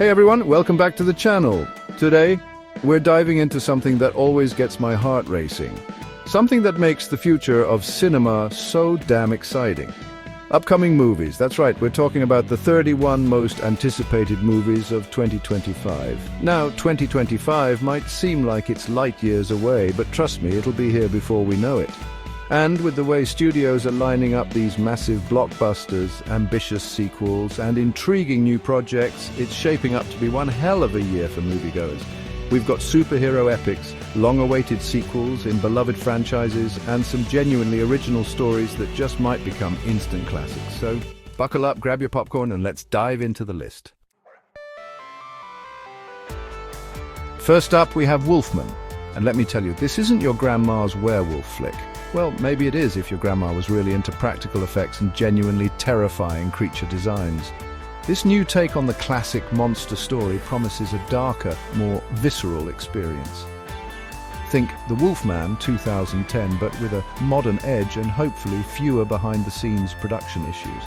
Hey everyone, welcome back to the channel. Today, we're diving into something that always gets my heart racing. Something that makes the future of cinema so damn exciting. Upcoming movies, that's right, we're talking about the 31 most anticipated movies of 2025. Now, 2025 might seem like it's light years away, but trust me, it'll be here before we know it. And with the way studios are lining up these massive blockbusters, ambitious sequels, and intriguing new projects, it's shaping up to be one hell of a year for moviegoers. We've got superhero epics, long-awaited sequels in beloved franchises, and some genuinely original stories that just might become instant classics. So, buckle up, grab your popcorn, and let's dive into the list. First up, we have Wolfman. And let me tell you, this isn't your grandma's werewolf flick. Well, maybe it is if your grandma was really into practical effects and genuinely terrifying creature designs. This new take on the classic monster story promises a darker, more visceral experience. Think The Wolfman 2010, but with a modern edge and hopefully fewer behind-the-scenes production issues.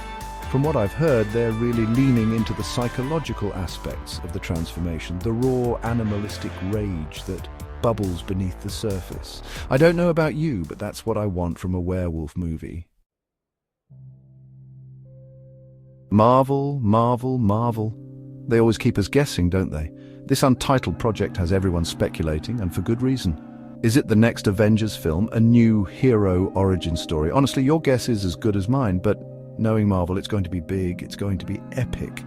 From what I've heard, they're really leaning into the psychological aspects of the transformation, the raw animalistic rage that bubbles beneath the surface. I don't know about you, but that's what I want from a werewolf movie. Marvel. They always keep us guessing, don't they? This untitled project has everyone speculating, and for good reason. Is it the next Avengers film, a new hero origin story? Honestly, your guess is as good as mine, but knowing Marvel, it's going to be big, it's going to be epic,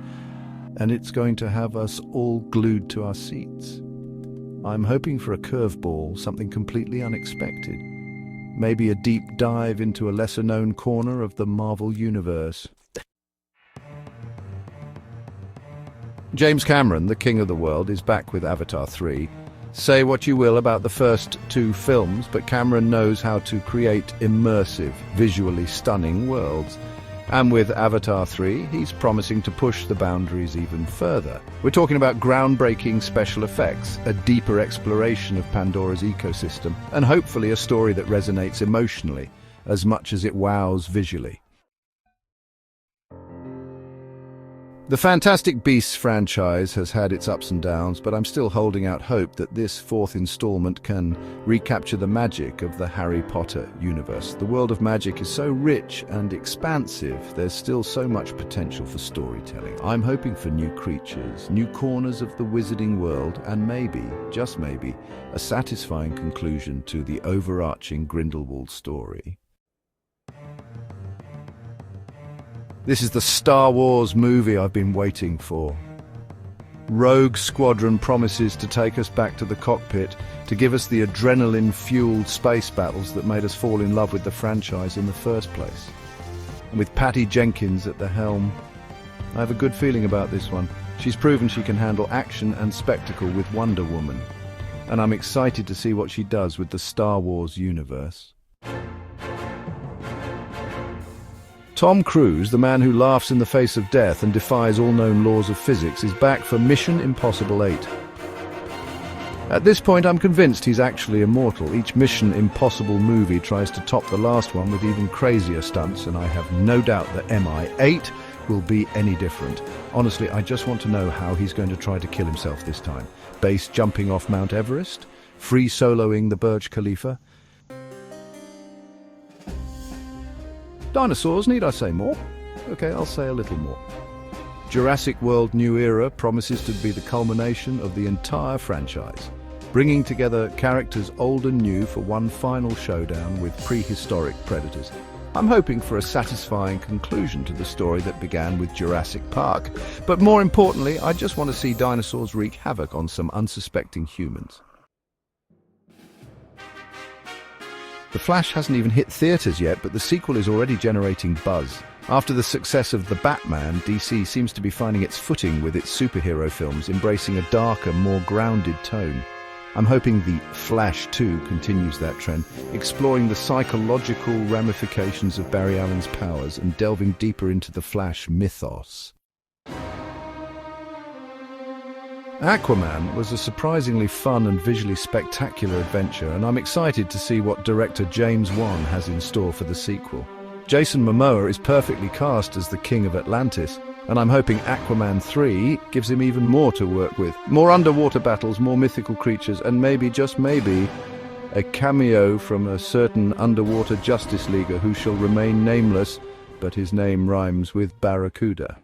and it's going to have us all glued to our seats. I'm hoping for a curveball, something completely unexpected. Maybe a deep dive into a lesser-known corner of the Marvel Universe. James Cameron, the king of the world, is back with Avatar 3. Say what you will about the first two films, but Cameron knows how to create immersive, visually stunning worlds. And with Avatar 3, he's promising to push the boundaries even further. We're talking about groundbreaking special effects, a deeper exploration of Pandora's ecosystem, and hopefully a story that resonates emotionally, as much as it wows visually. The Fantastic Beasts franchise has had its ups and downs, but I'm still holding out hope that this fourth installment can recapture the magic of the Harry Potter universe. The world of magic is so rich and expansive, there's still so much potential for storytelling. I'm hoping for new creatures, new corners of the wizarding world, and maybe, just maybe, a satisfying conclusion to the overarching Grindelwald story. This is the Star Wars movie I've been waiting for. Rogue Squadron promises to take us back to the cockpit, to give us the adrenaline-fueled space battles that made us fall in love with the franchise in the first place. And with Patty Jenkins at the helm, I have a good feeling about this one. She's proven she can handle action and spectacle with Wonder Woman. And I'm excited to see what she does with the Star Wars universe. Tom Cruise, the man who laughs in the face of death and defies all known laws of physics, is back for Mission Impossible 8. At this point, I'm convinced he's actually immortal. Each Mission Impossible movie tries to top the last one with even crazier stunts, and I have no doubt that MI8 will be any different. Honestly, I just want to know how he's going to try to kill himself this time. Base jumping off Mount Everest? Free soloing the Burj Khalifa? Dinosaurs, need I say more? Okay, I'll say a little more. Jurassic World New Era promises to be the culmination of the entire franchise, bringing together characters old and new for one final showdown with prehistoric predators. I'm hoping for a satisfying conclusion to the story that began with Jurassic Park, but more importantly, I just want to see dinosaurs wreak havoc on some unsuspecting humans. The Flash hasn't even hit theaters yet, but the sequel is already generating buzz. After the success of The Batman, DC seems to be finding its footing with its superhero films, embracing a darker, more grounded tone. I'm hoping The Flash 2 continues that trend, exploring the psychological ramifications of Barry Allen's powers and delving deeper into the Flash mythos. Aquaman was a surprisingly fun and visually spectacular adventure, and I'm excited to see what director James Wan has in store for the sequel. Jason Momoa is perfectly cast as the King of Atlantis, And I'm hoping Aquaman 3 gives him even more to work with. More underwater battles, more mythical creatures, and maybe, just maybe, a cameo from a certain underwater Justice Leaguer who shall remain nameless, but his name rhymes with Barracuda.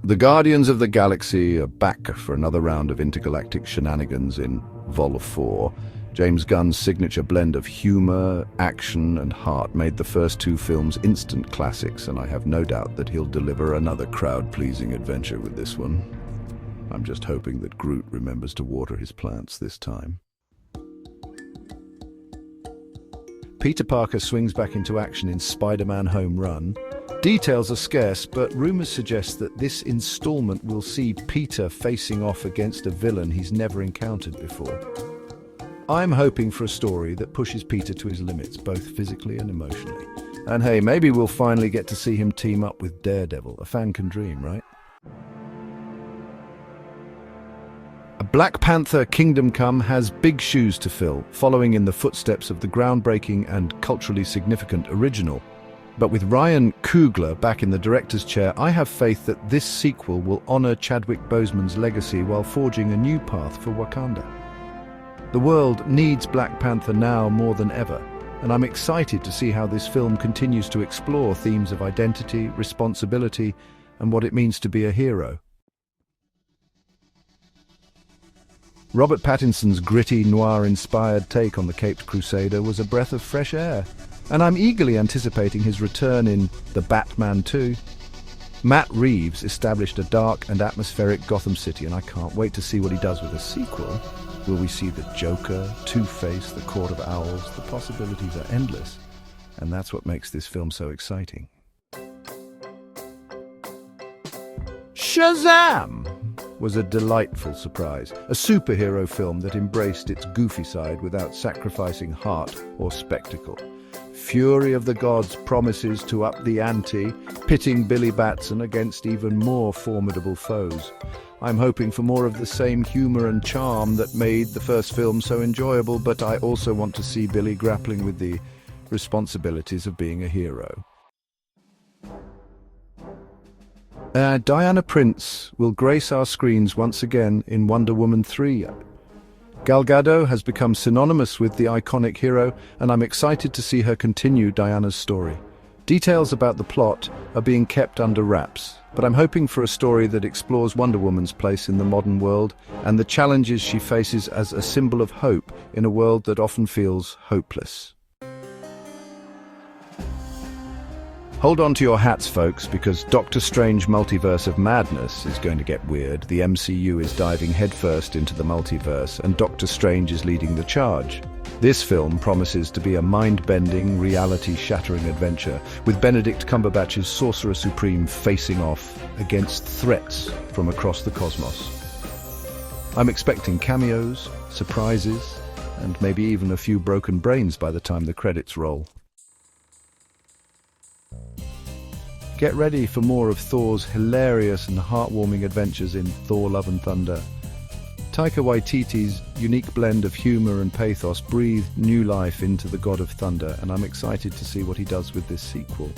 The Guardians of the Galaxy are back for another round of intergalactic shenanigans in Vol 4. James Gunn's signature blend of humor, action, and heart made the first two films instant classics, and I have no doubt that he'll deliver another crowd-pleasing adventure with this one. I'm just hoping that Groot remembers to water his plants this time. Peter Parker swings back into action in Spider-Man Home Run. Details are scarce, but rumors suggest that this installment will see Peter facing off against a villain he's never encountered before. I'm hoping for a story that pushes Peter to his limits, both physically and emotionally. And hey, maybe we'll finally get to see him team up with Daredevil. A fan can dream, right? Black Panther: Kingdom Come has big shoes to fill, following in the footsteps of the groundbreaking and culturally significant original. But with Ryan Coogler back in the director's chair, I have faith that this sequel will honor Chadwick Boseman's legacy while forging a new path for Wakanda. The world needs Black Panther now more than ever, and I'm excited to see how this film continues to explore themes of identity, responsibility, and what it means to be a hero. Robert Pattinson's gritty, noir-inspired take on the Caped Crusader was a breath of fresh air, and I'm eagerly anticipating his return in The Batman 2. Matt Reeves established a dark and atmospheric Gotham City, and I can't wait to see what he does with a sequel. Will we see the Joker, Two-Face, the Court of Owls? The possibilities are endless, and that's what makes this film so exciting. Shazam! Was a delightful surprise, a superhero film that embraced its goofy side without sacrificing heart or spectacle. Fury of the Gods promises to up the ante, pitting Billy Batson against even more formidable foes. I'm hoping for more of the same humor and charm that made the first film so enjoyable, but I also want to see Billy grappling with the responsibilities of being a hero. Diana Prince will grace our screens once again in Wonder Woman 3. Gal Gadot has become synonymous with the iconic hero, and I'm excited to see her continue Diana's story. Details about the plot are being kept under wraps, but I'm hoping for a story that explores Wonder Woman's place in the modern world and the challenges she faces as a symbol of hope in a world that often feels hopeless. Hold on to your hats, folks, because Doctor Strange Multiverse of Madness is going to get weird. The MCU is diving headfirst into the multiverse, and Doctor Strange is leading the charge. This film promises to be a mind-bending, reality-shattering adventure, with Benedict Cumberbatch's Sorcerer Supreme facing off against threats from across the cosmos. I'm expecting cameos, surprises, and maybe even a few broken brains by the time the credits roll. Get ready for more of Thor's hilarious and heartwarming adventures in Thor: Love and Thunder. Taika Waititi's unique blend of humor and pathos breathed new life into the God of Thunder, and I'm excited to see what he does with this sequel.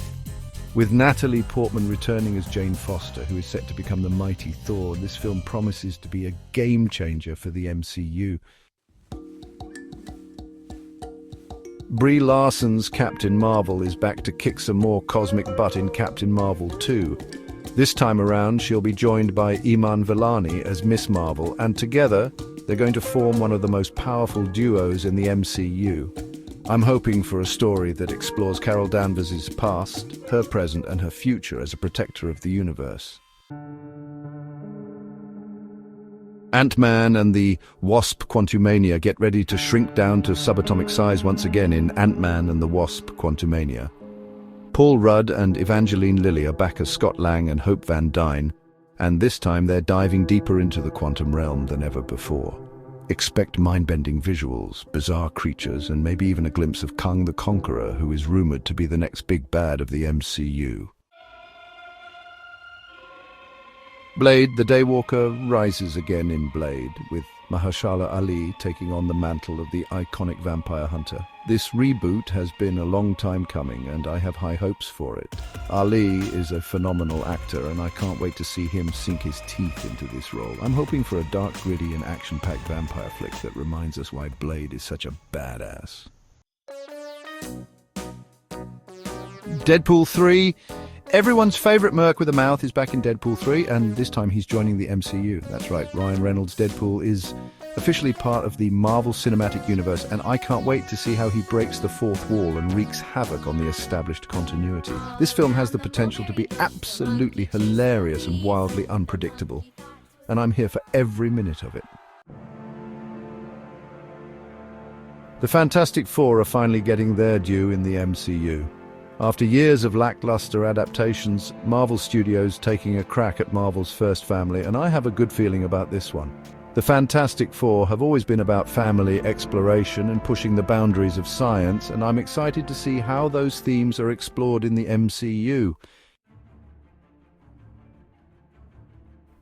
With Natalie Portman returning as Jane Foster, who is set to become the mighty Thor, this film promises to be a game-changer for the MCU. Brie Larson's Captain Marvel is back to kick some more cosmic butt in Captain Marvel 2. This time around, she'll be joined by Iman Vellani as Miss Marvel, and together, they're going to form one of the most powerful duos in the MCU. I'm hoping for a story that explores Carol Danvers' past, her present, and her future as a protector of the universe. Ant-Man and the Wasp Quantumania get ready to shrink down to subatomic size once again in Ant-Man and the Wasp Quantumania. Paul Rudd and Evangeline Lilly are back as Scott Lang and Hope Van Dyne, and this time they're diving deeper into the quantum realm than ever before. Expect mind-bending visuals, bizarre creatures, and maybe even a glimpse of Kang the Conqueror, who is rumored to be the next big bad of the MCU. Blade the Daywalker rises again in Blade, with Mahershala Ali taking on the mantle of the iconic vampire hunter. This reboot has been a long time coming, and I have high hopes for it. Ali is a phenomenal actor, and I can't wait to see him sink his teeth into this role. I'm hoping for a dark, gritty, and action-packed vampire flick that reminds us why Blade is such a badass. Deadpool 3. Everyone's favourite merc with a mouth is back in Deadpool 3, and this time he's joining the MCU. That's right, Ryan Reynolds' Deadpool is officially part of the Marvel Cinematic Universe, and I can't wait to see how he breaks the fourth wall and wreaks havoc on the established continuity. This film has the potential to be absolutely hilarious and wildly unpredictable, and I'm here for every minute of it. The Fantastic Four are finally getting their due in the MCU. After years of lackluster adaptations, Marvel Studios taking a crack at Marvel's first family, and I have a good feeling about this one. The Fantastic Four have always been about family exploration and pushing the boundaries of science, and I'm excited to see how those themes are explored in the MCU.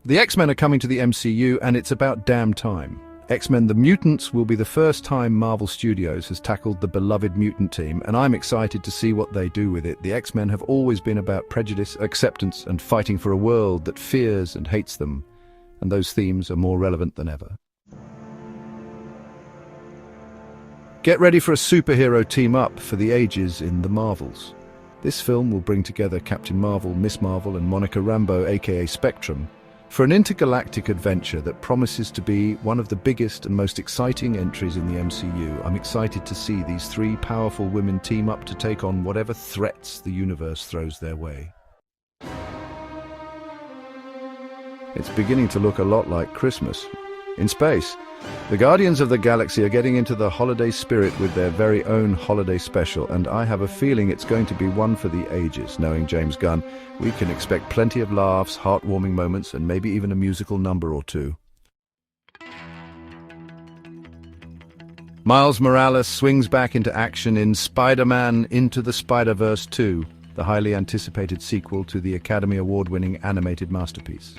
The X-Men are coming to the MCU, and it's about damn time. X-Men: The Mutants will be the first time Marvel Studios has tackled the beloved mutant team, and I'm excited to see what they do with it. The X-Men have always been about prejudice, acceptance, and fighting for a world that fears and hates them, and those themes are more relevant than ever. Get ready for a superhero team-up for the ages in the Marvels. This film will bring together Captain Marvel, Miss Marvel, and Monica Rambeau, aka Spectrum, for an intergalactic adventure that promises to be one of the biggest and most exciting entries in the MCU. I'm excited to see these three powerful women team up to take on whatever threats the universe throws their way. It's beginning to look a lot like Christmas. In space, the Guardians of the Galaxy are getting into the holiday spirit with their very own holiday special, and I have a feeling it's going to be one for the ages. Knowing James Gunn, we can expect plenty of laughs, heartwarming moments, and maybe even a musical number or two. Miles Morales swings back into action in Spider-Man Into the Spider-Verse 2, the highly anticipated sequel to the Academy Award-winning animated masterpiece.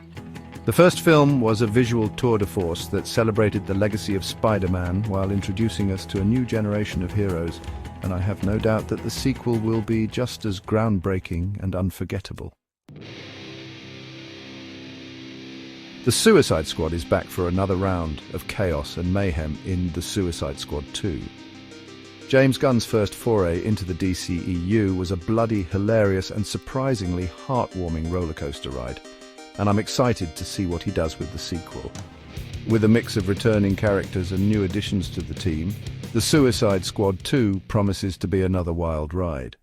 The first film was a visual tour de force that celebrated the legacy of Spider-Man while introducing us to a new generation of heroes, and I have no doubt that the sequel will be just as groundbreaking and unforgettable. The Suicide Squad is back for another round of chaos and mayhem in The Suicide Squad 2. James Gunn's first foray into the DCEU was a bloody, hilarious and surprisingly heartwarming rollercoaster ride, and I'm excited to see what he does with the sequel. With a mix of returning characters and new additions to the team, The Suicide Squad 2 promises to be another wild ride.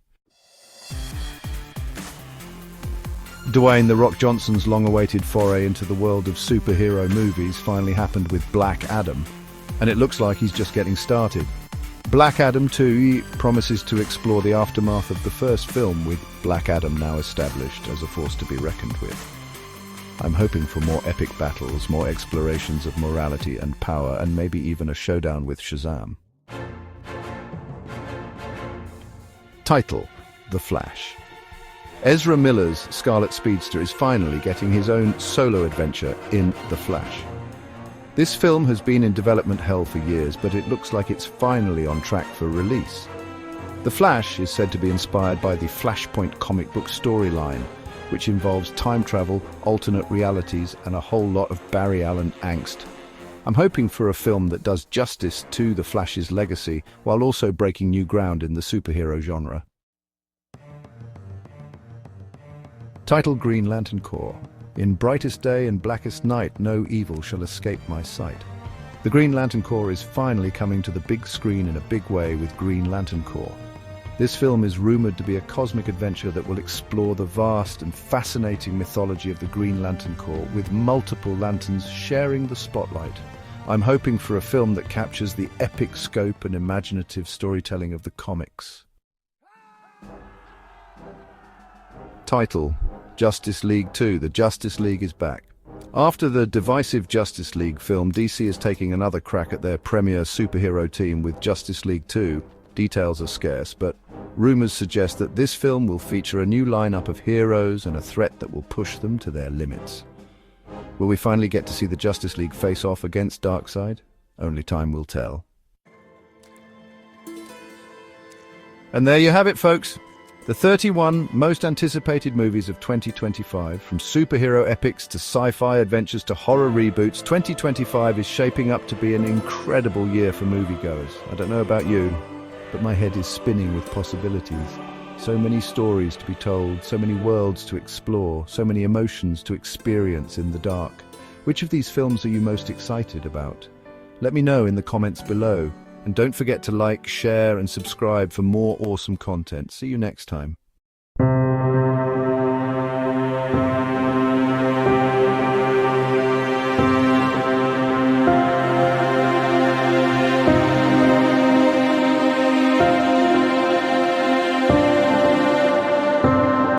Dwayne "The Rock" Johnson's long-awaited foray into the world of superhero movies finally happened with Black Adam, and it looks like he's just getting started. Black Adam 2 promises to explore the aftermath of the first film, with Black Adam now established as a force to be reckoned with. I'm hoping for more epic battles, more explorations of morality and power, and maybe even a showdown with Shazam. Title: The Flash. Ezra Miller's Scarlet Speedster is finally getting his own solo adventure in The Flash. This film has been in development hell for years, but it looks like it's finally on track for release. The Flash is said to be inspired by the Flashpoint comic book storyline, which involves time travel, alternate realities, and a whole lot of Barry Allen angst. I'm hoping for a film that does justice to the Flash's legacy, while also breaking new ground in the superhero genre. Title: Green Lantern Corps. In brightest day and blackest night, no evil shall escape my sight. The Green Lantern Corps is finally coming to the big screen in a big way with Green Lantern Corps. This film is rumored to be a cosmic adventure that will explore the vast and fascinating mythology of the Green Lantern Corps, with multiple lanterns sharing the spotlight. I'm hoping for a film that captures the epic scope and imaginative storytelling of the comics. Title: Justice League 2. The Justice League is back. After the divisive Justice League film, DC is taking another crack at their premier superhero team with Justice League 2. Details are scarce, but rumors suggest that this film will feature a new lineup of heroes and a threat that will push them to their limits. Will we finally get to see the Justice League face off against Darkseid? Only time will tell. And there you have it, folks. The 31 most anticipated movies of 2025, from superhero epics to sci-fi adventures to horror reboots, 2025 is shaping up to be an incredible year for moviegoers. I don't know about you, but my head is spinning with possibilities. So many stories to be told, so many worlds to explore, so many emotions to experience in the dark. Which of these films are you most excited about? Let me know in the comments below. And don't forget to like, share, and subscribe for more awesome content. See you next time.